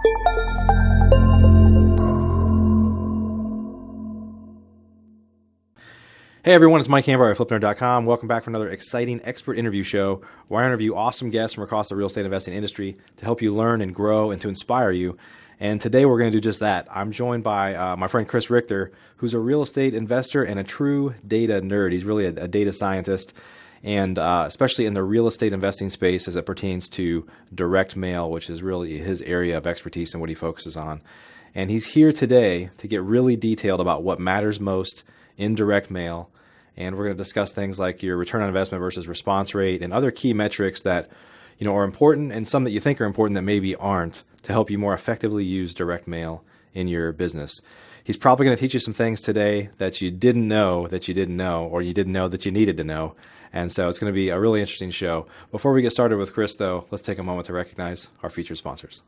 Hey everyone, it's Mike Hamber at FlipNerd.com. Welcome back for another exciting expert interview show where I interview awesome guests from across the real estate investing industry to help you learn and grow and to inspire you. And today we're going to do just that. I'm joined by my friend Chris Richter, who's a real estate investor and a true data nerd. He's really a data scientist, and especially in the real estate investing space as it pertains to direct mail, which is really his area of expertise and what he focuses on. And he's here today to get really detailed about what matters most in direct mail. And we're going to discuss things like your return on investment versus response rate and other key metrics that are important, and some that you think are important that maybe aren't, to help you more effectively use direct mail in your business. He's probably going to teach you some things today that you didn't know, or you didn't know that you needed to know. And so it's going to be a really interesting show. Before we get started with Chris, though, let's take a moment to recognize our featured sponsors.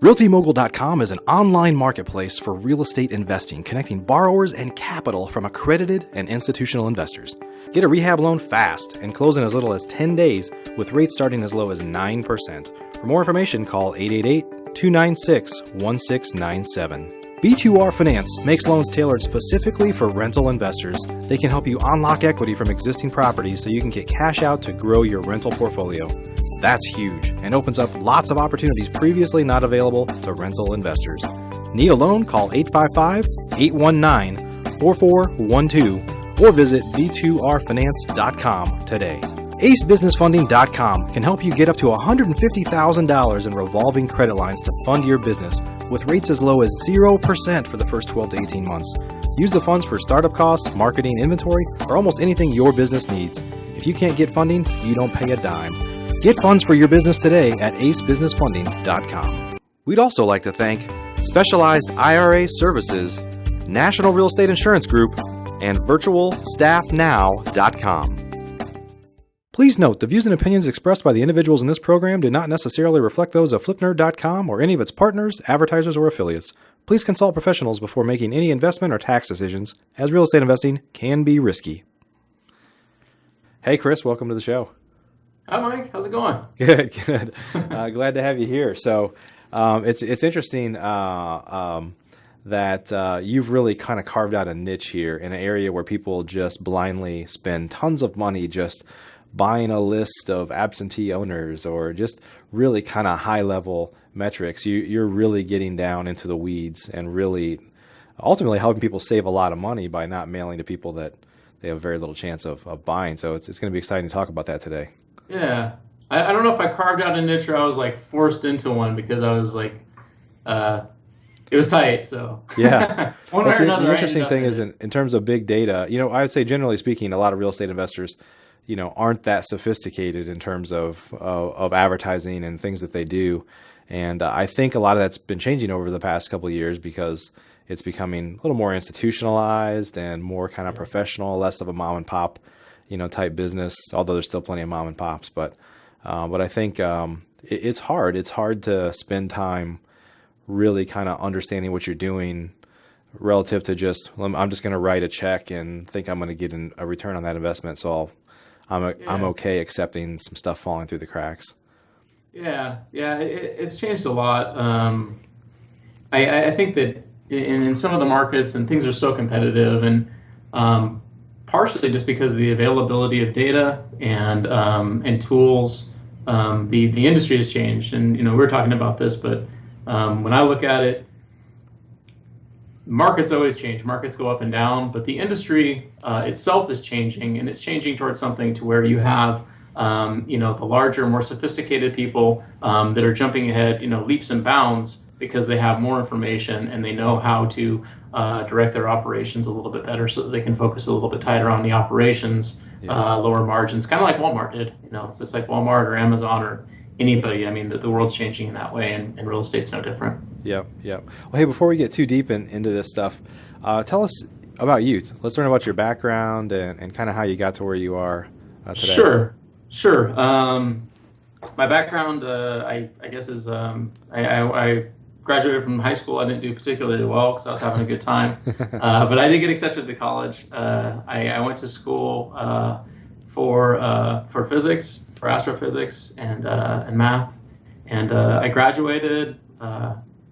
RealtyMogul.com is an online marketplace for real estate investing, connecting borrowers and capital from accredited and institutional investors. Get a rehab loan fast and close in as little as 10 days with rates starting as low as 9%. For more information, call 888-296-1697. B2R Finance makes loans tailored specifically for rental investors. They can help you unlock equity from existing properties so you can get cash out to grow your rental portfolio. That's huge and opens up lots of opportunities previously not available to rental investors. Need a loan? Call 855-819-4412 or visit b2rfinance.com today. AceBusinessFunding.com can help you get up to $150,000 in revolving credit lines to fund your business with rates as low as 0% for the first 12 to 18 months. Use the funds for startup costs, marketing, inventory, or almost anything your business needs. If you can't get funding, you don't pay a dime. Get funds for your business today at acebusinessfunding.com. We'd also like to thank Specialized IRA Services, National Real Estate Insurance Group, and VirtualStaffNow.com. Please note, the views and opinions expressed by the individuals in this program do not necessarily reflect those of FlipNerd.com or any of its partners, advertisers, or affiliates. Please consult professionals before making any investment or tax decisions, as real estate investing can be risky. Hey Chris, welcome to the show. Hi, Mike. How's it going? Good. Glad to have you here. So it's interesting that you've really kind of carved out a niche here in an area where people just blindly spend tons of money just buying a list of absentee owners or just really kind of high-level metrics. You're really getting down into the weeds and really ultimately helping people save a lot of money by not mailing to people that they have very little chance of buying. So it's going to be exciting to talk about that today. Yeah. I don't know if I carved out a niche or I was like forced into one because I was like, it was tight. So yeah. One way or another. The interesting thing is in terms of big data, I would say generally speaking, a lot of real estate investors, aren't that sophisticated in terms of advertising and things that they do. And I think a lot of that's been changing over the past couple of years because it's becoming a little more institutionalized and more kind of professional, less of a mom and pop type business, although there's still plenty of mom and pops. But I think it's hard. It's hard to spend time really kind of understanding what you're doing relative to just, I'm just going to write a check and think I'm going to get a return on that investment. So I'm okay accepting some stuff falling through the cracks. Yeah. It's changed a lot. I think that in some of the markets and things are so competitive and partially just because of the availability of data and tools, the industry has changed. And we were talking about this, but when I look at it, markets always change. Markets go up and down, but the industry itself is changing, and it's changing towards something to where you have the larger, more sophisticated people that are jumping ahead, leaps and bounds because they have more information and they know how to direct their operations a little bit better so that they can focus a little bit tighter on the operations, lower margins, kind of like Walmart did. It's just like Walmart or Amazon or anybody. I mean, the world's changing in that way, and real estate's no different. Yep. Well, hey, before we get too deep into this stuff, tell us about you. Let's learn about your background and kind of how you got to where you are today. Sure. My background, I guess, is I graduated from high school. I didn't do particularly well because I was having a good time, but I did get accepted to college. I went to school for physics, for astrophysics, and math, and I graduated.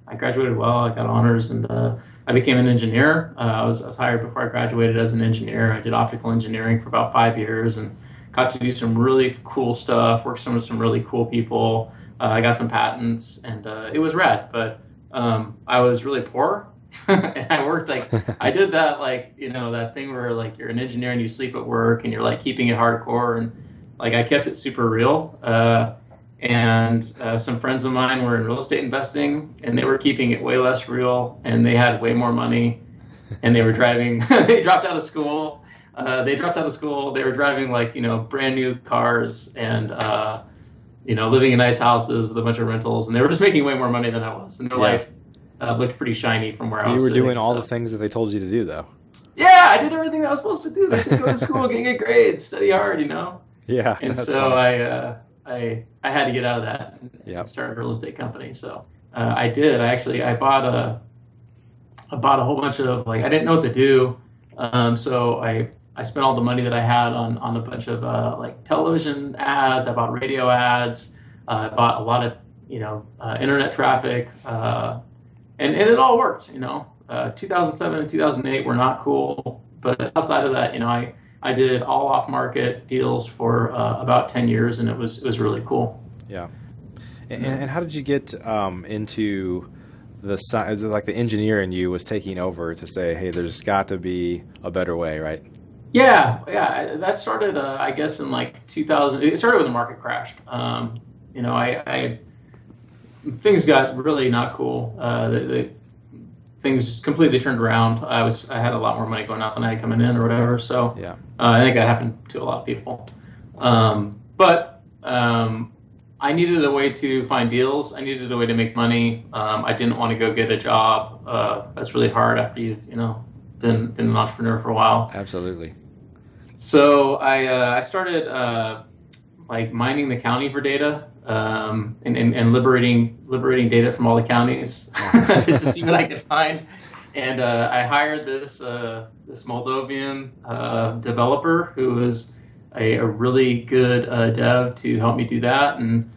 I graduated well. I got honors, and I became an engineer. I was hired before I graduated as an engineer. I did optical engineering for about 5 years and got to do some really cool stuff. Worked with some really cool people. I got some patents, and it was rad. But I was really poor. And I worked I did that, that thing where like you're an engineer and you sleep at work and you're like keeping it hardcore, and like I kept it super real. And some friends of mine were in real estate investing, and they were keeping it way less real, and they had way more money, and they were driving. They dropped out of school. They were driving brand new cars, and living in nice houses with a bunch of rentals, and they were just making way more money than I was, and their life looked pretty shiny from where I was. You were sitting, doing all the things that they told you to do, though. Yeah, I did everything that I was supposed to do. They said go to school, get good grades, study hard, Yeah. And so funny. I had to get out of that and start a real estate company. So I did. I bought a whole bunch of I didn't know what to do. So I spent all the money that I had on a bunch of television ads. I bought radio ads. I bought a lot of internet traffic. And it all worked. 2007 and 2008 were not cool, but outside of that, I did all off-market deals for about 10 years, and it was really cool. Yeah. And how did you get into the science? Like the engineer in you was taking over to say, hey, there's got to be a better way, right? Yeah. That started, I guess, in 2000. It started with the market crash. Things got really not cool. Things completely turned around. I had a lot more money going out than I had coming in, or whatever. So yeah, I think that happened to a lot of people. But I needed a way to find deals. I needed a way to make money. I didn't want to go get a job. That's really hard after you've been an entrepreneur for a while. Absolutely. So I started mining the county for data. And liberating data from all the counties just to see what I could find. And I hired this Moldovan developer who was a really good dev to help me do that. And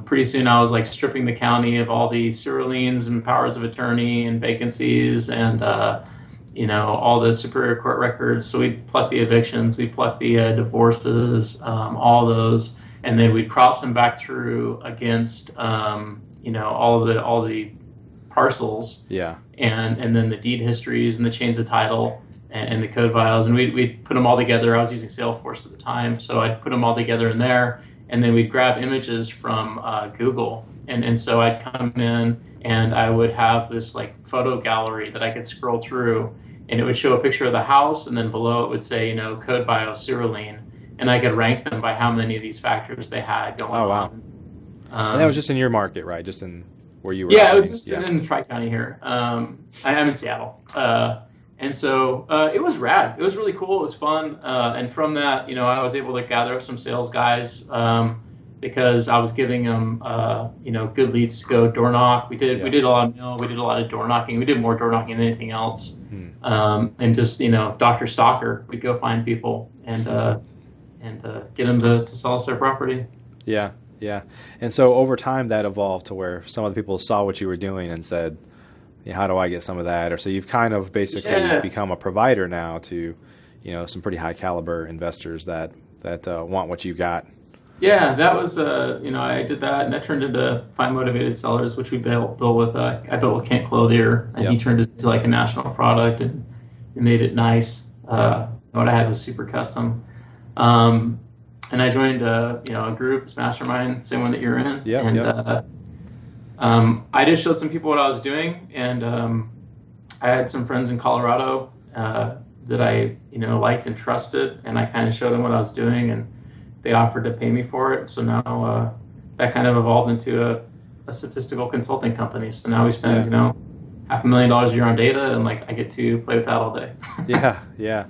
pretty soon I was stripping the county of all the sewer liens and powers of attorney and vacancies and all the Superior Court records. So we'd pluck the evictions, we'd pluck the divorces, all those. And then we'd cross them back through against, all the parcels. Yeah. And then the deed histories and the chains of title and the code files. And we'd put them all together. I was using Salesforce at the time, so I'd put them all together in there. And then we'd grab images from Google. And so I'd come in and I would have this photo gallery that I could scroll through, and it would show a picture of the house, and then below it would say, code bio sewer lien. And I could rank them by how many of these factors they had going on. Oh, wow. And that was just in your market, right? Just in where you were? Yeah, it was just in Tri-County here. I'm in Seattle. And so it was rad. It was really cool. It was fun. And from that, I was able to gather up some sales guys because I was giving them, good leads to go door knock. We did a lot of mail. We did a lot of door knocking. We did more door knocking than anything else. And just, Dr. Stalker, we'd go find people and get them to sell us their property. Yeah. And so over time that evolved to where some of the people saw what you were doing and said, how do I get some of that? Or so you've kind of basically become a provider now to, some pretty high caliber investors that want what you've got. Yeah, that was, I did that, and that turned into Find Motivated Sellers, which we built with, I built with Kent Clothier, and he turned it into a national product and made it nice. What I had was super custom. And I joined a group, this mastermind, same one that you're in. I just showed some people what I was doing, and I had some friends in Colorado that I liked and trusted, and I kind of showed them what I was doing, and they offered to pay me for it. So now that kind of evolved into a statistical consulting company. So now we spend $500,000 a year on data, and I get to play with that all day. Yeah,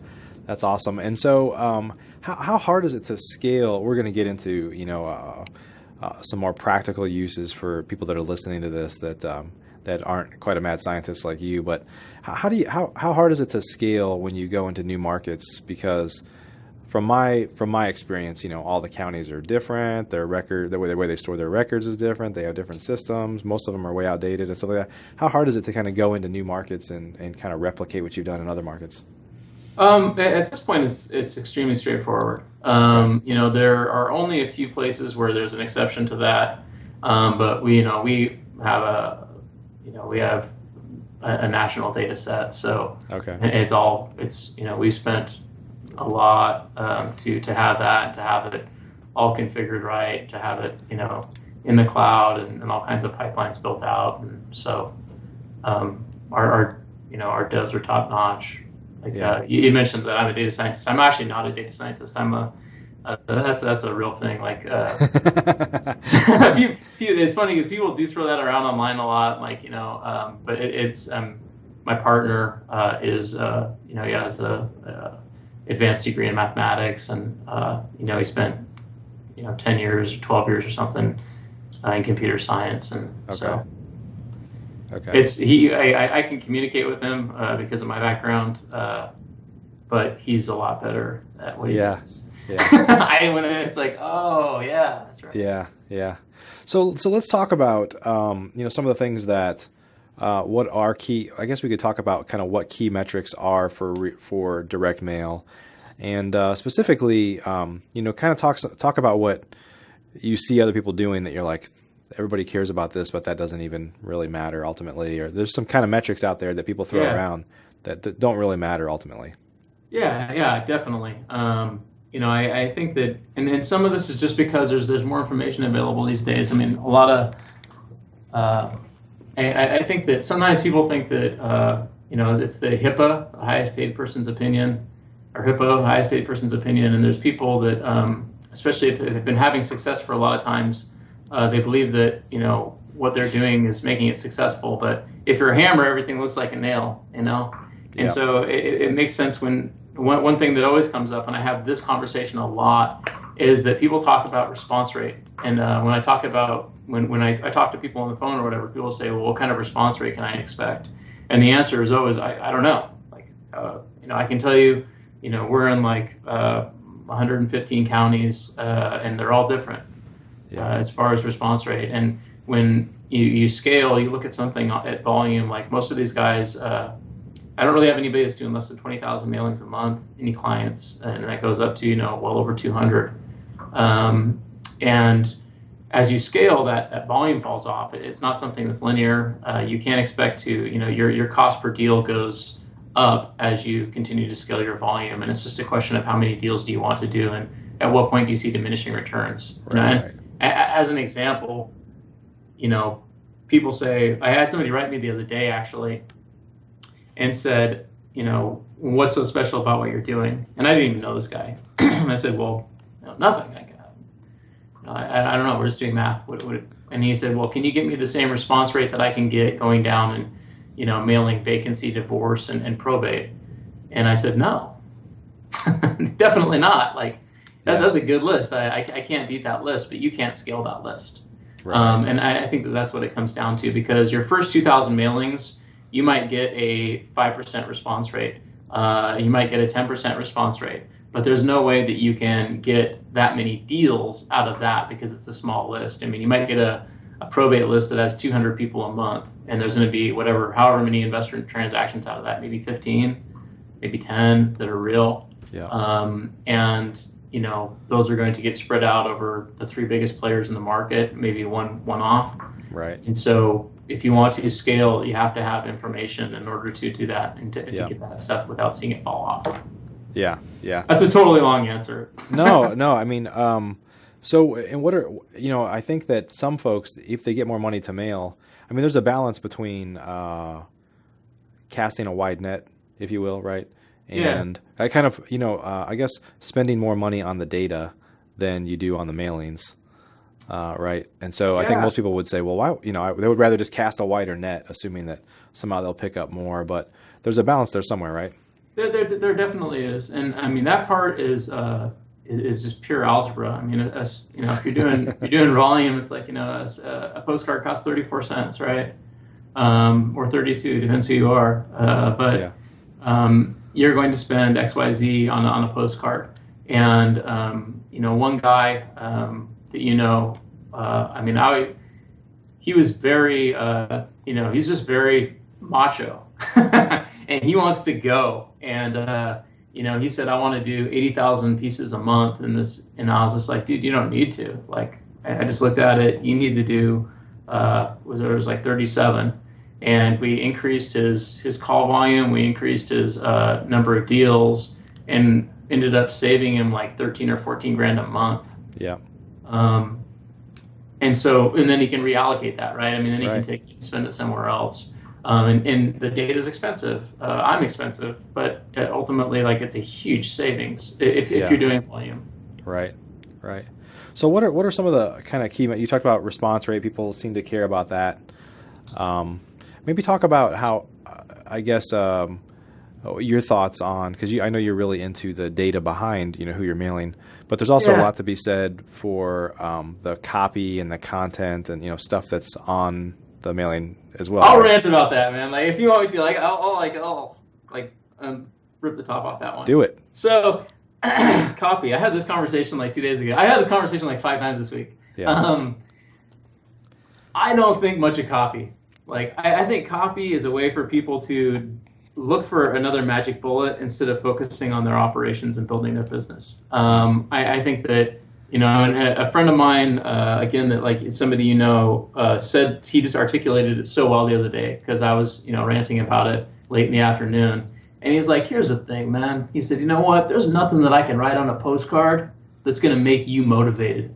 that's awesome. And so how hard is it to scale? We're going to get into some more practical uses for people that are listening to this that aren't quite a mad scientist like you. But how hard is it to scale when you go into new markets? Because from my experience, all the counties are different. The way they store their records is different. They have different systems. Most of them are way outdated and stuff like that. How hard is it to kind of go into new markets and kind of replicate what you've done in other markets? At this point, it's extremely straightforward. There are only a few places where there's an exception to that, but we have a national data set. So okay, we've spent a lot to have that, to have it all configured right, to have it in the cloud and all kinds of pipelines built out, and so our devs are top notch. You mentioned that I'm a data scientist. I'm actually not a data scientist. That's a real thing. It's funny because people do throw that around online a lot. But it's my partner is he has a advanced degree in mathematics, and he spent 10 years or 12 years or something in computer science, and so. Okay. I can communicate with him because of my background, but he's a lot better at what he does. Yeah. When it's like, oh yeah, that's right. Yeah. So let's talk about some of the things that what are key. I guess we could talk about kind of what key metrics are for direct mail, and specifically, kind of talk about what you see other people doing that you're like, everybody cares about this, but that doesn't even really matter ultimately. Or there's some kind of metrics out there that people throw around that don't really matter ultimately. Yeah, definitely. I think that, and some of this is just because there's more information available these days. I mean, a lot of, I think that sometimes people think that, it's the HIPAA, the highest paid person's opinion, or HIPAA, highest paid person's opinion. And there's people that, especially if they've been having success for a lot of times, they believe that what they're doing is making it successful. But if you're a hammer, everything looks like a nail, And so it makes sense when one thing that always comes up, and I have this conversation a lot, is that people talk about response rate. And when I talk about when I talk to people on the phone or whatever, people say, well, what kind of response rate can I expect? And the answer is always, I don't know. I can tell you, we're in 115 counties, and they're all different. As far as response rate. And when you scale, you look at something at volume, like most of these guys, I don't really have anybody that's doing less than 20,000 mailings a month, any clients, and that goes up to, well over 200. And as you scale, that volume falls off. It's not something that's linear. You can't expect to, your cost per deal goes up as you continue to scale your volume. And it's just a question of how many deals do you want to do, and at what point do you see diminishing returns. Right. As an example, people say, I had somebody write me the other day actually and said, what's so special about what you're doing? And I didn't even know this guy. And I said, well, nothing. I don't know. We're just doing math. And he said, well, can you get me the same response rate that I can get going down and, mailing vacancy, divorce, and probate? And I said, no, definitely not. That's a good list. I can't beat that list, but you can't scale that list. Right. And I think that's what it comes down to, because your first 2,000 mailings, you might get a 5% response rate. You might get a 10% response rate, but there's no way that you can get that many deals out of that because it's a small list. I mean, you might get a probate list that has 200 people a month, and there's going to be however many investor transactions out of that, maybe 15, maybe 10 that are real. Yeah. And those are going to get spread out over the three biggest players in the market, maybe one off. Right. And so if you want to scale, you have to have information in order to do that and to get that stuff without seeing it fall off. Yeah. That's a totally long answer. No. I mean, so, and what are, I think that some folks, if they get more money to mail, I mean, there's a balance between casting a wide net, if you will, right? And I kind of, I guess spending more money on the data than you do on the mailings, right? And so I think most people would say, well, why, they would rather just cast a wider net, assuming that somehow they'll pick up more. But there's a balance there somewhere, right? There definitely is, and I mean that part is just pure algebra. I mean, if you're doing volume, it's like a postcard costs 34 cents, right? Or 32, depends who you are. But you're going to spend XYZ on a postcard. And one guy that he was very he's just very macho, and he wants to go. And he said, I want to do 80,000 pieces a month in this, and I was just like, dude, you don't need to. Like, I just looked at it. You need to do there was like 37, and we increased his call volume. We increased his number of deals, and ended up saving him like 13 or 14 grand a month. Yeah. And then he can reallocate that, right? I mean, then he Right. can take it and spend it somewhere else. And the data is expensive. I'm expensive, but ultimately, like, it's a huge savings if you're doing volume. Right. Right. So what are some of the kind of key, you talked about response rate. People seem to care about that. Maybe talk about how, your thoughts on, because I know you're really into the data behind, who you're mailing, but there's also a lot to be said for the copy and the content and, stuff that's on the mailing as well. I'll rant about that, man. Like, if you want me to, like, I'll rip the top off that one. Do it. So, copy. I had this conversation like 2 days ago. I had this conversation like 5 times this week. Yeah. I don't think much of copy. Like, I think copy is a way for people to look for another magic bullet instead of focusing on their operations and building their business. I think that, and a friend of mine, again, that like somebody said, he just articulated it so well the other day, because I was, ranting about it late in the afternoon. And he's like, here's the thing, man. He said, you know what? There's nothing that I can write on a postcard that's going to make you motivated.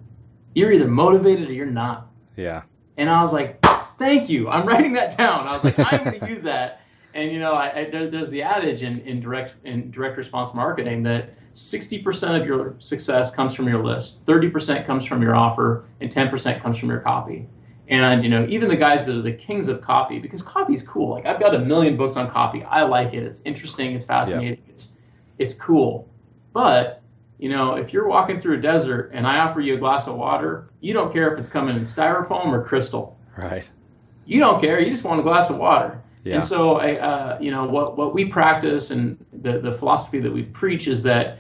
You're either motivated or you're not. Yeah. And I was like, thank you. I'm writing that down. I was like, I'm going to use that. And, there's the adage in direct response marketing that 60% of your success comes from your list, 30% comes from your offer, and 10% comes from your copy. And, even the guys that are the kings of copy, because copy is cool. Like, I've got 1 million books on copy. I like it. It's interesting. It's fascinating. Yeah. It's cool. But, if you're walking through a desert and I offer you a glass of water, you don't care if it's coming in styrofoam or crystal. Right. You don't care. You just want a glass of water. Yeah. And so, what we practice and the philosophy that we preach is that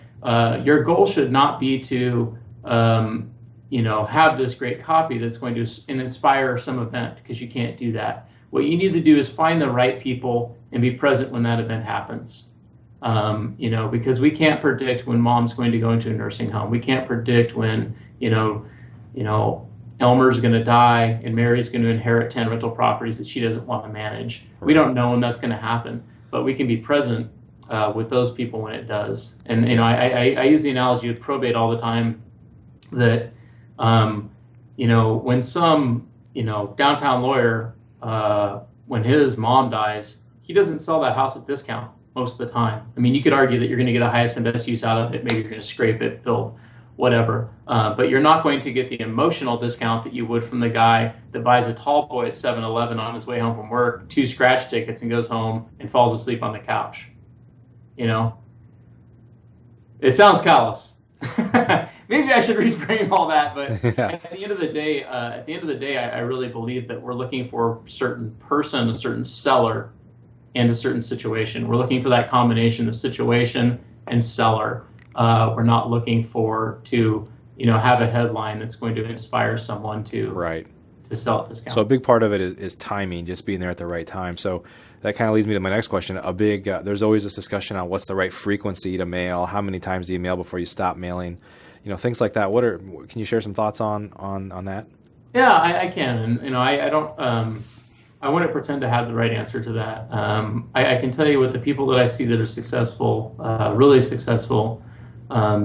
your goal should not be to, have this great copy that's going to inspire some event, because you can't do that. What you need to do is find the right people and be present when that event happens. Because we can't predict when mom's going to go into a nursing home. We can't predict when, Elmer's going to die and Mary's going to inherit 10 rental properties that she doesn't want to manage. Right. We don't know when that's going to happen, but we can be present with those people when it does. And, I use the analogy of probate all the time that, when some, downtown lawyer, when his mom dies, he doesn't sell that house at discount most of the time. I mean, you could argue that you're going to get a highest and best use out of it. Maybe you're going to scrape it, build, whatever. But you're not going to get the emotional discount that you would from the guy that buys a tall boy at 7-Eleven on his way home from work, 2 scratch tickets, and goes home and falls asleep on the couch. It sounds callous. Maybe I should reframe all that, but at the end of the day, I really believe that we're looking for a certain person, a certain seller, and a certain situation. We're looking for that combination of situation and seller. We're not looking to have a headline that's going to inspire someone to sell at discount. So a big part of it is timing, just being there at the right time. So that kind of leads me to my next question. There's always this discussion on what's the right frequency to mail, how many times do you mail before you stop mailing, things like that. Can you share some thoughts on that? Yeah, I can, and I don't. I wouldn't pretend to have the right answer to that. I can tell you what the people that I see that are successful, really successful,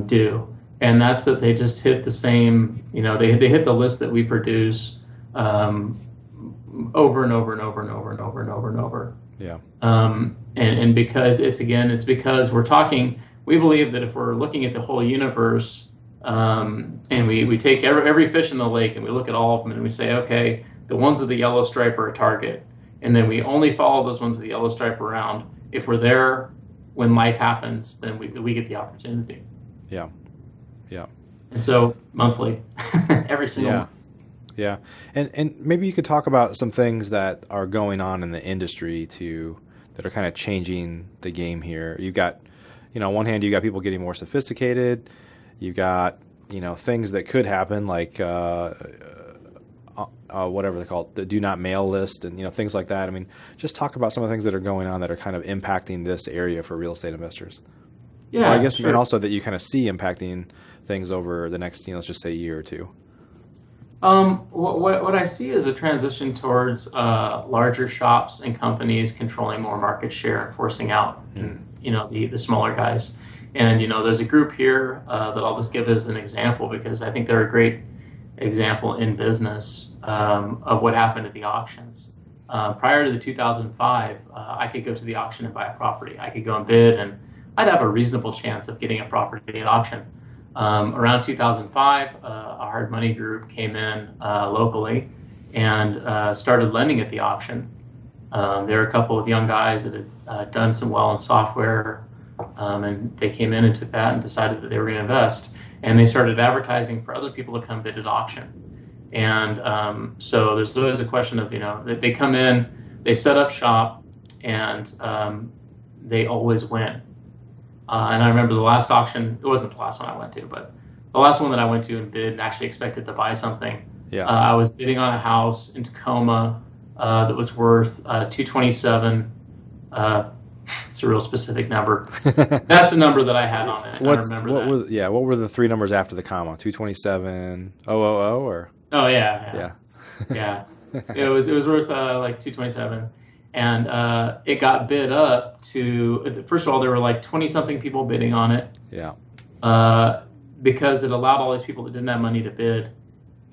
do, and that's that they just hit the same. They hit the list that we produce over and over and over and over and over and over and over. Yeah. And because it's because we believe that if we're looking at the whole universe, and we take every fish in the lake and we look at all of them and we say, okay, the ones with the yellow stripe are a target. And then we only follow those ones with the yellow stripe around. If we're there when life happens, then we get the opportunity. Yeah. Yeah. And so monthly, every single month. Yeah. And maybe you could talk about some things that are going on in the industry that are kind of changing the game here. You've got, on one hand, you got people getting more sophisticated. You got, things that could happen like whatever they call it, the do not mail list, and things like that. I mean, just talk about some of the things that are going on that are kind of impacting this area for real estate investors. Yeah, well, I guess, sure. and also that you kind of see impacting things over the next, let's just say a year or two. What I see is a transition towards larger shops and companies controlling more market share and forcing out, the smaller guys. And there's a group here that I'll just give as an example because I think they're a great example in business of what happened at the auctions. Prior to the 2005, I could go to the auction and buy a property. I could go and bid, and I'd have a reasonable chance of getting a property at auction. Around 2005, a hard money group came in locally and started lending at the auction. There were a couple of young guys that had done some well in software, and they came in and took that and decided that they were going to invest. And they started advertising for other people to come bid at auction. And so there's always a question of, that they come in, they set up shop, and they always win. And I remember the last auction, it wasn't the last one I went to, but the last one that I went to and bid and actually expected to buy something. Yeah. I was bidding on a house in Tacoma that was worth $227. It's a real specific number. That's the number that I had on it. I remember that. What were the three numbers after the comma? 227 000 or? Oh yeah. It was worth like 227. And it got bid up to, first of all, there were like 20-something people bidding on it. Yeah. Because it allowed all these people that didn't have money to bid.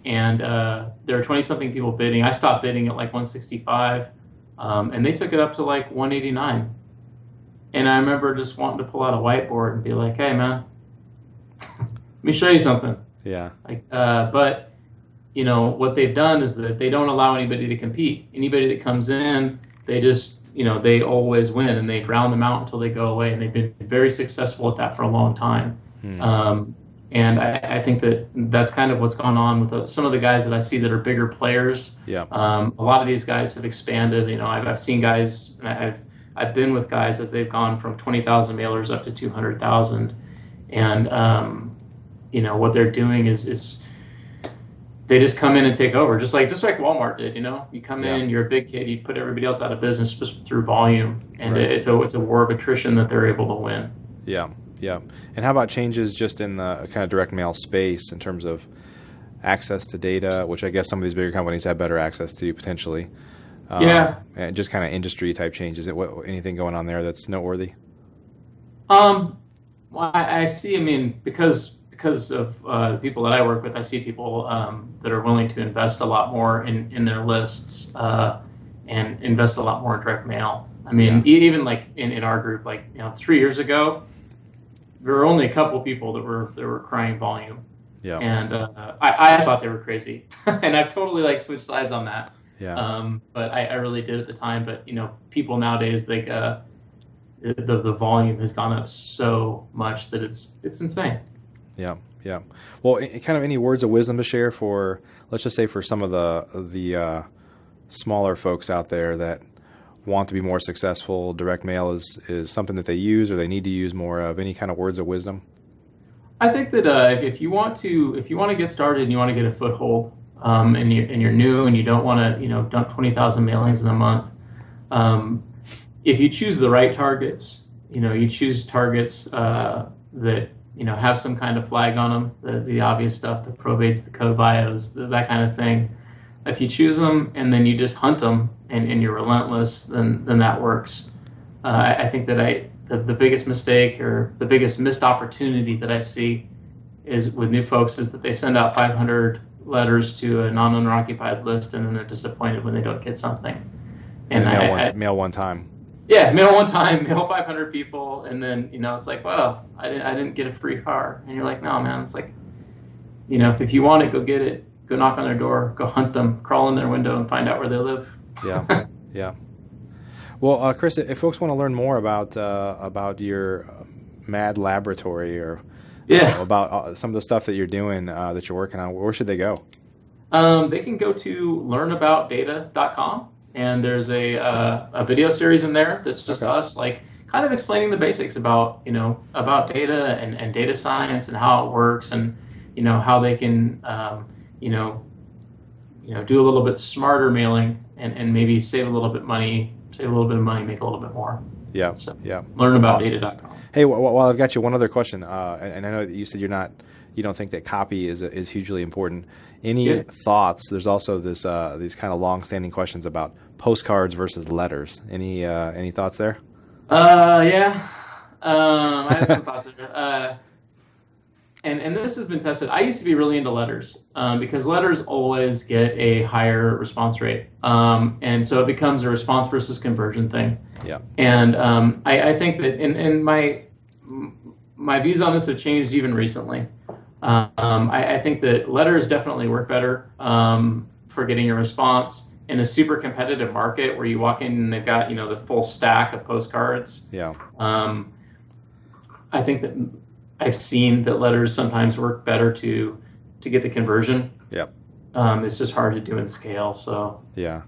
And there were 20-something people bidding. I stopped bidding at like 165, and they took it up to like 189. And I remember just wanting to pull out a whiteboard and be like, hey, man, let me show you something. Yeah. But, what they've done is that they don't allow anybody to compete. Anybody that comes in, they just, they always win, and they drown them out until they go away. And they've been very successful at that for a long time. And I think that that's kind of what's gone on with some of the guys that I see that are bigger players. Yeah. A lot of these guys have expanded. I've seen guys, I've been with guys as they've gone from 20,000 mailers up to 200,000. And, what they're doing is they just come in and take over, just like Walmart did. You come in, you're a big kid, you put everybody else out of business just through volume, and right. it's a war of attrition that they're able to win. Yeah. And how about changes just in the kind of direct mail space in terms of access to data, which I guess some of these bigger companies have better access to potentially? And just kind of industry type changes. Anything going on there that's noteworthy? Well, I see. Because of the people that I work with, I see people that are willing to invest a lot more in their lists and invest a lot more in direct mail. Even like in our group, 3 years ago, there were only a couple of people that were crying volume. Yeah. And I thought they were crazy, and I've totally switched sides on that. Yeah. But I really did at the time. But people nowadays, the volume has gone up so much that it's insane. Yeah. Well, kind of any words of wisdom to share for, let's just say, for some of the smaller folks out there that want to be more successful. Direct mail is something that they use or they need to use more of. Any kind of words of wisdom? I think that if you want to get started and you want to get a foothold, and you're new and you don't want to dump 20,000 mailings in a month, if you choose the right targets, you choose targets that have some kind of flag on them, the obvious stuff, the probates, the code bios, that kind of thing. If you choose them and then you just hunt them and you're relentless, then that works. I think that the biggest mistake or the biggest missed opportunity that I see is with new folks is that they send out 500 letters to a non-owner occupied list, and then they're disappointed when they don't get something. And mail one time. Yeah, mail one time, mail 500 people, and then it's like, well, I didn't get a free car, and you're like, no, man, it's like, if you want it, go get it, go knock on their door, go hunt them, crawl in their window, and find out where they live. Yeah. Well, Chris, if folks want to learn more about your Mad Laboratory or about some of the stuff that you're doing, that you're working on, where should they go? They can go to learnaboutdata.com, and there's a video series in there that's just us, kind of explaining the basics about, about data and data science and how it works, and, how they can, do a little bit smarter mailing and maybe save a little bit of money, make a little bit more. Yeah. So Yeah. learn about Awesome. data.com. Hey, while I've got you, one other question, and I know that you said you don't think that copy is hugely important. Any thoughts? There's also these kind of long-standing questions about postcards versus letters. Any thoughts there? Yeah. I have some thoughts there. And this has been tested. I used to be really into letters because letters always get a higher response rate. And so it becomes a response versus conversion thing. Yeah. And I think that in my views on this have changed even recently. I think that letters definitely work better for getting a response in a super competitive market where you walk in and they've got, the full stack of postcards. Yeah. I think that I've seen that letters sometimes work better to get the conversion. Yeah. It's just hard to do in scale. So yeah.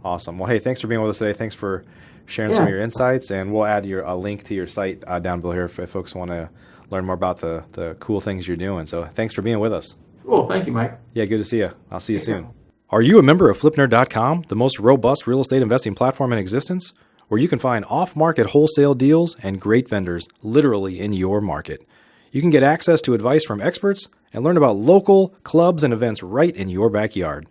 Awesome. Well, hey, thanks for being with us today. Thanks for sharing some of your insights, and we'll add a link to your site down below here if folks want to learn more about the cool things you're doing. So thanks for being with us. Cool. Thank you, Mike. Yeah, good to see you. I'll see you soon. Are you a member of FlipNerd.com, the most robust real estate investing platform in existence, where you can find off-market wholesale deals and great vendors literally in your market? You can get access to advice from experts and learn about local clubs and events right in your backyard.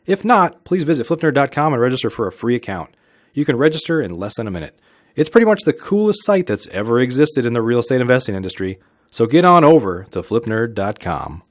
If not, please visit FlipNerd.com and register for a free account. You can register in less than a minute. It's pretty much the coolest site that's ever existed in the real estate investing industry, so get on over to FlipNerd.com.